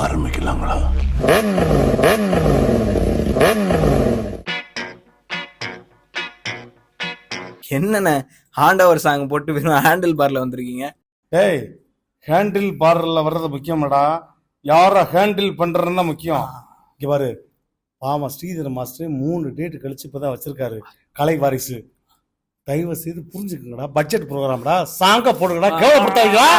ஆரம்பிக்கலாங்களா? என்னண்ணே ஆண்டவர் சாங் போட்டு வெறும் ஹேண்டில் பார்ல வந்திருக்கீங்க? டேய், ஹேண்டில் பார்ல வர்றது முக்கியமாடா, யாரை ஹேண்டில் பண்றதுன்னு தான் முக்கியம். இங்க பாரு, ஆமா ஸ்ரீதர் மாஸ்டர் 3 டேட் கழிச்சு இப்பதான் வச்சிருக்காரு கலை வாரிசு. தயவு செய்து புரிஞ்சுக்கங்கடா, பட்ஜெட் ப்ரோக்ராம்டா, சாங்க போடுங்கடா, கேவலப்படுத்தாதீங்களா?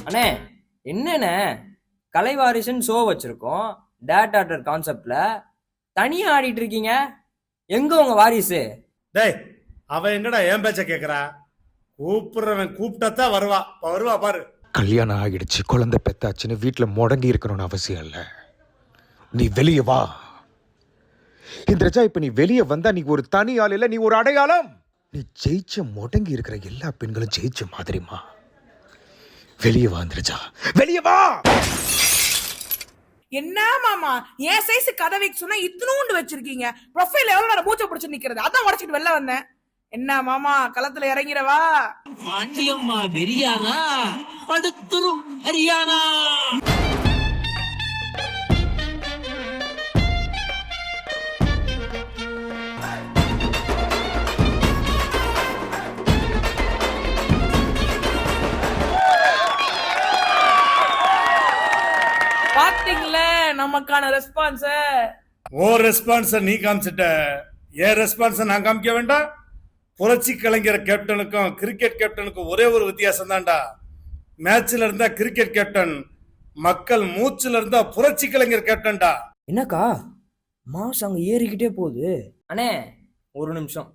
அண்ணே என்னண்ணே கலைவாரிசுன்னு ஷோ வச்சிருக்கோம் டேட் ஆர்டர் கான்செப்ட்ல தனியா ஆடிட்டு இருக்கீங்க. எங்க உங்க வாரிசு? டேய், அவன் எங்கடா என் பேச்ச கேக்குறா? கூப்பிடுறவன் கூப்பிட்டத்தான் வருவா. வருவா பாரு. கல்யாணம் ஆகிடுச்சு, குழந்தை பெத்தாச்சுன்னு வீட்டுல முடங்கி இருக்கணும்னு அவசியம் இல்ல. நீ வெளியே வா இந்திரஜா. இப்ப நீ வெளியே வந்தா நீ ஒரு தனி ஆள் இல்ல, நீ ஒரு அடையாளம். நீ ஜெயிச்ச முடங்கி இருக்கிற எல்லா பெண்களும் ஜெயிச்ச மாதிரிமா. வெளியே வா இந்திரஜா, வெளியே வா. என்ன மாமா என் சைஸ் கதவை சொன்னா இத்தனூண்டு வச்சிருக்கீங்க. ப்ரொஃபைல் எவ்வளவு நேரம் பூச்சை பிடிச்சு நிக்கிறது, அதான் உடச்சிட்டு வெளில வந்தேன். என்ன மாமா களத்துல இறங்கிறவா? பாண்டியம்மா வெறியானா படுத்துரும் ஹரியானா. பாத்தீங்களே நமக்கான ரெஸ்பான்ஸ். ஓ ரெஸ்பான்ஸ நீ காமிச்சிட்ட, ஏன் ரெஸ்பான்ஸ நான் காமிக்க வேண்டாம்? புரட்சி கலைஞர் கேப்டனுக்கும் கிரிக்கெட் கேப்டனுக்கும் ஒரே ஒரு வித்தியாசம் தான்டா. மேட்ச்ல இருந்தா கிரிக்கெட் கேப்டன், மக்கள் மூச்சுல இருந்தா புரட்சி கலைஞர் கேப்டன்டா. என்னக்கா மாசம் அங்க ஏறிக்கிட்டே போகுது. அண்ணே ஒரு நிமிஷம்,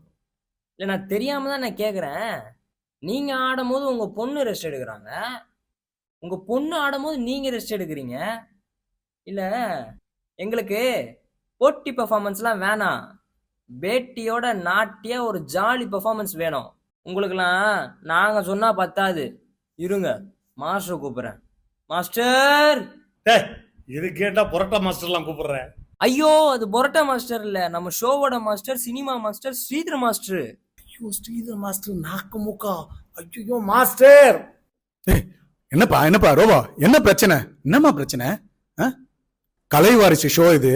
இல்ல நான் தெரியாம தான் நான் கேக்குறேன். நீங்க ஆடும் போது உங்க பொண்ணு ரெஸ்ட் எடுக்கிறாங்க, உங்க பொண்ணு ஆடும் போது நீங்க ரெஸ்ட் எடுக்கிறீங்க. இல்ல எங்களுக்கு போட்டி பெர்ஃபார்மன்ஸ்லாம் வேணாம், பேட்டியோட நாட்டிய ஒரு ஜாலி பெர்ஃபார்மன்ஸ் வேணும். உங்களுக்குலாம் நாங்க சொன்னா பத்தாது. இருங்க மாஸ்டர் கூப்பிடுறேன். மாஸ்டர். டேய், இது கேட்டா புரட்டா மாஸ்டர்லாம் கூப்பிடுறேன். ஐயோ அது பொரோட்டா மாஸ்டர் இல்ல, நம்ம ஷோவோட master, cinema master Sridhar master. ஐயோ ஸ்ரீதர் மாஸ்டர் நாக்கு மூக்கா. ஐயோ மாஸ்டர். என்னப்பா ரோபா, என்ன பிரச்சனை? என்னம்மா பிரச்சனை? கலை வாரிசு ஷோ இது,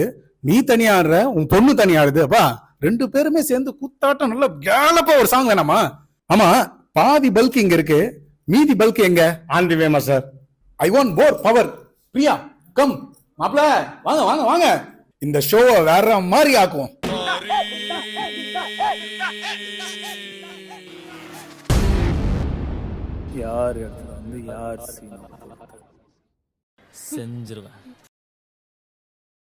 நீ தனியா ஆடுற, உன் பொண்ணு தனியா ஆடுது. அப்பா 2 பேருமே சேர்ந்து கூத்தாட்டம் நல்ல கேலப்பா ஒரு சாங் வேணாமா? ஆமா, பாதி பல்க் இங்க இருக்கு, மீதி பல்க் எங்க? On the way master. I want more power. Priya come. மாப்ள வாங்க வாங்க வாங்க, இந்த ஷோவை வேற மாதிரி ஆக்குவோம். யார் இடத்துல வந்து யார் சீன் செஞ்சிருவேன்.